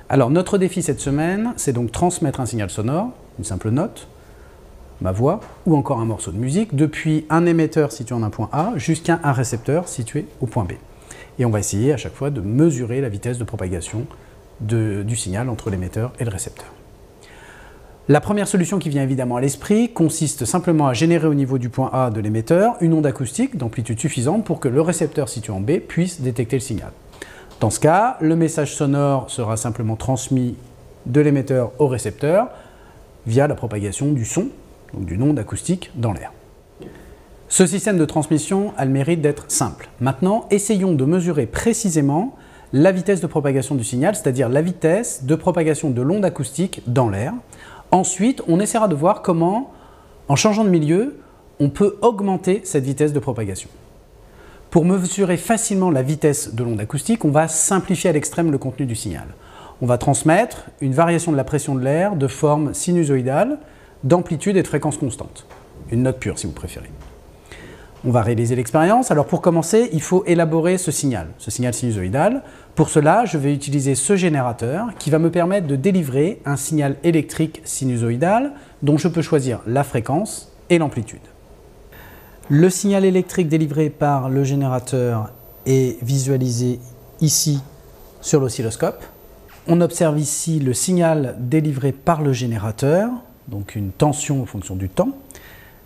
Alors notre défi cette semaine, c'est donc transmettre un signal sonore, une simple note, ma voix, ou encore un morceau de musique, depuis un émetteur situé en un point A jusqu'à un récepteur situé au point B. Et on va essayer à chaque fois de mesurer la vitesse de propagation du signal entre l'émetteur et le récepteur. La première solution qui vient évidemment à l'esprit consiste simplement à générer au niveau du point A de l'émetteur une onde acoustique d'amplitude suffisante pour que le récepteur situé en B puisse détecter le signal. Dans ce cas, le message sonore sera simplement transmis de l'émetteur au récepteur via la propagation du son, donc d'une onde acoustique dans l'air. Ce système de transmission a le mérite d'être simple. Maintenant, essayons de mesurer précisément la vitesse de propagation du signal, c'est-à-dire la vitesse de propagation de l'onde acoustique dans l'air. Ensuite, on essaiera de voir comment, en changeant de milieu, on peut augmenter cette vitesse de propagation. Pour mesurer facilement la vitesse de l'onde acoustique, on va simplifier à l'extrême le contenu du signal. On va transmettre une variation de la pression de l'air de forme sinusoïdale, d'amplitude et de fréquence constante. Une note pure si vous préférez. On va réaliser l'expérience. Alors pour commencer, il faut élaborer ce signal sinusoïdal. Pour cela, je vais utiliser ce générateur qui va me permettre de délivrer un signal électrique sinusoïdal dont je peux choisir la fréquence et l'amplitude. Le signal électrique délivré par le générateur est visualisé ici sur l'oscilloscope. On observe ici le signal délivré par le générateur, donc une tension en fonction du temps.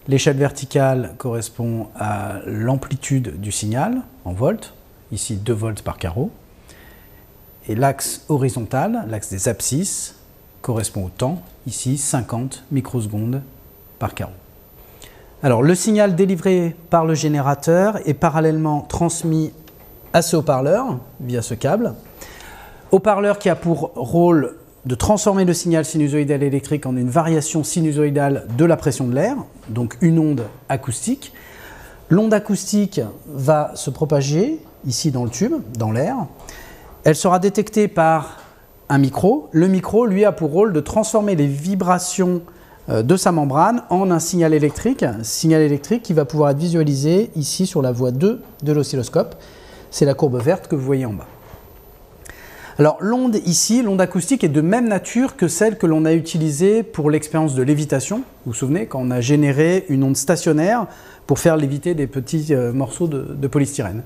L'échelle verticale correspond à l'amplitude du signal en volts, ici 2 volts par carreau. Et l'axe horizontal, l'axe des abscisses, correspond au temps, ici 50 microsecondes par carreau. Alors le signal délivré par le générateur est parallèlement transmis à ce haut-parleur via ce câble. Haut-parleur qui a pour rôle de transformer le signal sinusoïdal électrique en une variation sinusoïdale de la pression de l'air, donc une onde acoustique. L'onde acoustique va se propager ici dans le tube, dans l'air. Elle sera détectée par un micro. Le micro, lui, a pour rôle de transformer les vibrations de sa membrane en un signal électrique qui va pouvoir être visualisé ici sur la voie 2 de l'oscilloscope. C'est la courbe verte que vous voyez en bas. Alors l'onde ici, l'onde acoustique est de même nature que celle que l'on a utilisée pour l'expérience de lévitation. Vous vous souvenez, quand on a généré une onde stationnaire pour faire léviter des petits morceaux de polystyrène.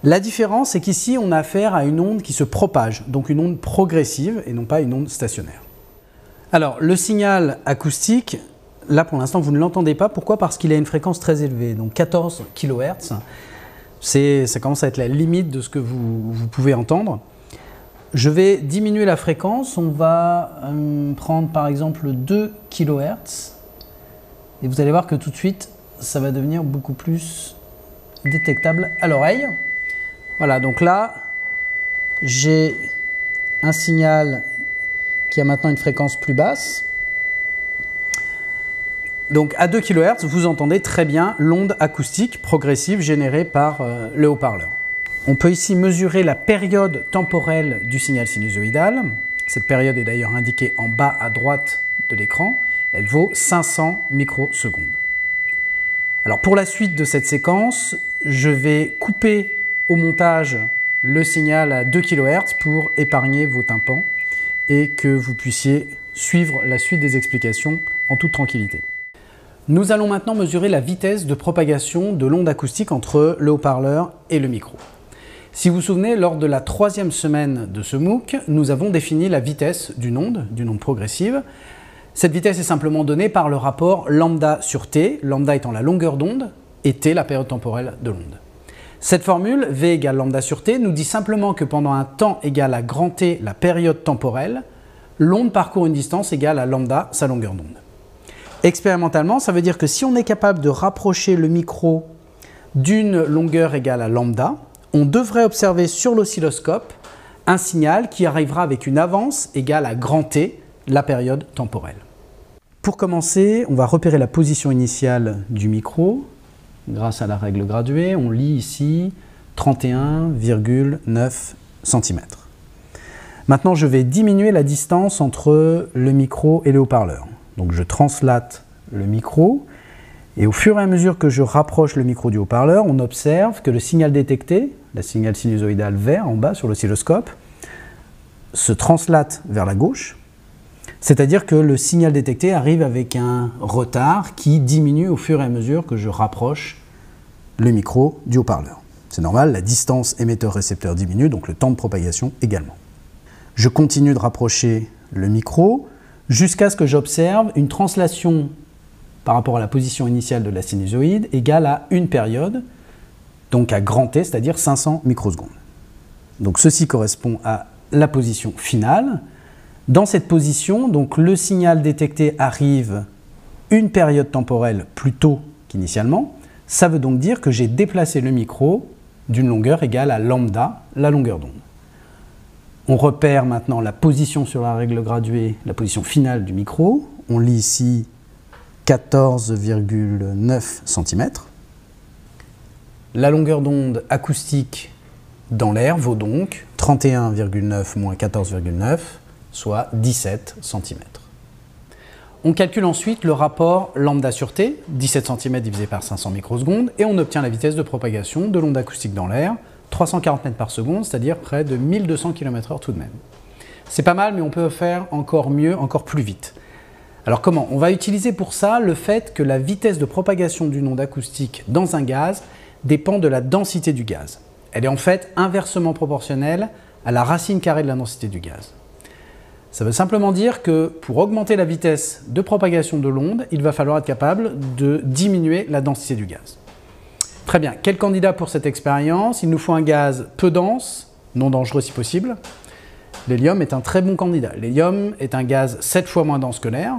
La différence, c'est qu'ici, on a affaire à une onde qui se propage, donc une onde progressive et non pas une onde stationnaire. Alors, le signal acoustique, là pour l'instant, vous ne l'entendez pas. Pourquoi? Parce qu'il a une fréquence très élevée, donc 14 kHz. Ça commence à être la limite de ce que vous pouvez entendre. Je vais diminuer la fréquence. On va prendre par exemple 2 kHz. Et vous allez voir que tout de suite, ça va devenir beaucoup plus détectable à l'oreille. Voilà, donc là, j'ai un signal qui a maintenant une fréquence plus basse. Donc à 2 kHz, vous entendez très bien l'onde acoustique progressive générée par le haut-parleur. On peut ici mesurer la période temporelle du signal sinusoïdal. Cette période est d'ailleurs indiquée en bas à droite de l'écran. Elle vaut 500 microsecondes. Alors pour la suite de cette séquence, je vais couper au montage le signal à 2 kHz pour épargner vos tympans et que vous puissiez suivre la suite des explications en toute tranquillité. Nous allons maintenant mesurer la vitesse de propagation de l'onde acoustique entre le haut-parleur et le micro. Si vous vous souvenez, lors de la 3e semaine de ce MOOC, nous avons défini la vitesse d'une onde progressive. Cette vitesse est simplement donnée par le rapport lambda sur t, lambda étant la longueur d'onde et t la période temporelle de l'onde. Cette formule, V égale lambda sur t, nous dit simplement que pendant un temps égal à grand T, la période temporelle, l'onde parcourt une distance égale à lambda, sa longueur d'onde. Expérimentalement, ça veut dire que si on est capable de rapprocher le micro d'une longueur égale à lambda, on devrait observer sur l'oscilloscope un signal qui arrivera avec une avance égale à grand T, la période temporelle. Pour commencer, on va repérer la position initiale du micro. Grâce à la règle graduée, on lit ici 31,9 cm. Maintenant, je vais diminuer la distance entre le micro et le haut-parleur. Donc je translate le micro, et au fur et à mesure que je rapproche le micro du haut-parleur, on observe que le signal détecté, le signal sinusoïdal vert en bas sur l'oscilloscope, se translate vers la gauche, c'est-à-dire que le signal détecté arrive avec un retard qui diminue au fur et à mesure que je rapproche le micro du haut-parleur. C'est normal, la distance émetteur-récepteur diminue, donc le temps de propagation également. Je continue de rapprocher le micro jusqu'à ce que j'observe une translation par rapport à la position initiale de la sinusoïde égale à une période, donc à grand T, c'est-à-dire 500 microsecondes. Donc ceci correspond à la position finale. Dans cette position, donc, le signal détecté arrive une période temporelle plus tôt qu'initialement. Ça veut donc dire que j'ai déplacé le micro d'une longueur égale à lambda, la longueur d'onde. On repère maintenant la position sur la règle graduée, la position finale du micro. On lit ici 14,9 cm. La longueur d'onde acoustique dans l'air vaut donc 31,9 moins 14,9, soit 17 cm. On calcule ensuite le rapport lambda sur T, 17 cm divisé par 500 microsecondes, et on obtient la vitesse de propagation de l'onde acoustique dans l'air, 340 mètres par seconde, c'est-à-dire près de 1200 km/h tout de même. C'est pas mal, mais on peut faire encore mieux, encore plus vite. Alors comment? On va utiliser pour ça le fait que la vitesse de propagation d'une onde acoustique dans un gaz dépend de la densité du gaz. Elle est en fait inversement proportionnelle à la racine carrée de la densité du gaz. Ça veut simplement dire que pour augmenter la vitesse de propagation de l'onde, il va falloir être capable de diminuer la densité du gaz. Très bien, quel candidat pour cette expérience? Il nous faut un gaz peu dense, non dangereux si possible. L'hélium est un très bon candidat. L'hélium est un gaz 7 fois moins dense que l'air.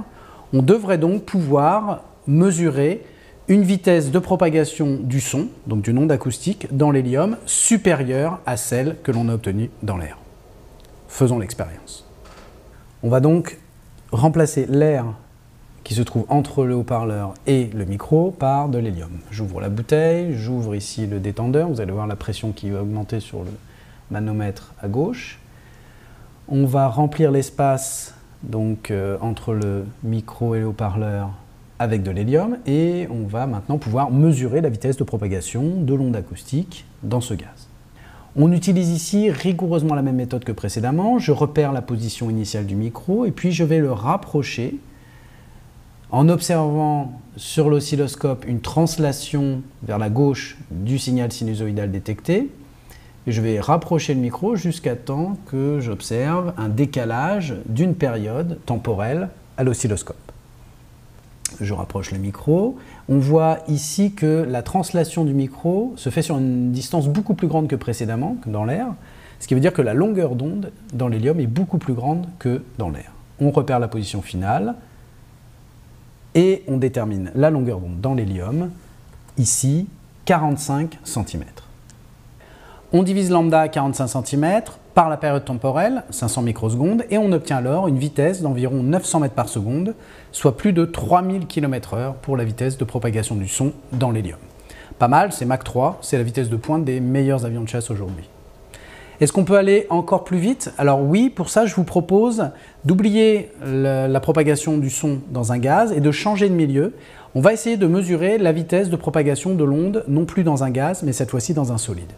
On devrait donc pouvoir mesurer une vitesse de propagation du son, donc d'une onde acoustique, dans l'hélium supérieure à celle que l'on a obtenue dans l'air. Faisons l'expérience. On va donc remplacer l'air qui se trouve entre le haut-parleur et le micro par de l'hélium. J'ouvre la bouteille, j'ouvre ici le détendeur, vous allez voir la pression qui va augmenter sur le manomètre à gauche. On va remplir l'espace donc entre le micro et le haut-parleur avec de l'hélium et on va maintenant pouvoir mesurer la vitesse de propagation de l'onde acoustique dans ce gaz. On utilise ici rigoureusement la même méthode que précédemment. Je repère la position initiale du micro et puis je vais le rapprocher en observant sur l'oscilloscope une translation vers la gauche du signal sinusoïdal détecté. Et je vais rapprocher le micro jusqu'à temps que j'observe un décalage d'une période temporelle à l'oscilloscope. Je rapproche le micro. On voit ici que la translation du micro se fait sur une distance beaucoup plus grande que précédemment, que dans l'air, ce qui veut dire que la longueur d'onde dans l'hélium est beaucoup plus grande que dans l'air. On repère la position finale et on détermine la longueur d'onde dans l'hélium, ici 45 cm. On divise lambda à 45 cm par la période temporelle, 500 microsecondes, et on obtient alors une vitesse d'environ 900 mètres par seconde, soit plus de 3000 km/h pour la vitesse de propagation du son dans l'hélium. Pas mal, c'est Mach 3, c'est la vitesse de pointe des meilleurs avions de chasse aujourd'hui. Est-ce qu'on peut aller encore plus vite? Alors oui, pour ça je vous propose d'oublier la propagation du son dans un gaz et de changer de milieu. On va essayer de mesurer la vitesse de propagation de l'onde, non plus dans un gaz, mais cette fois-ci dans un solide.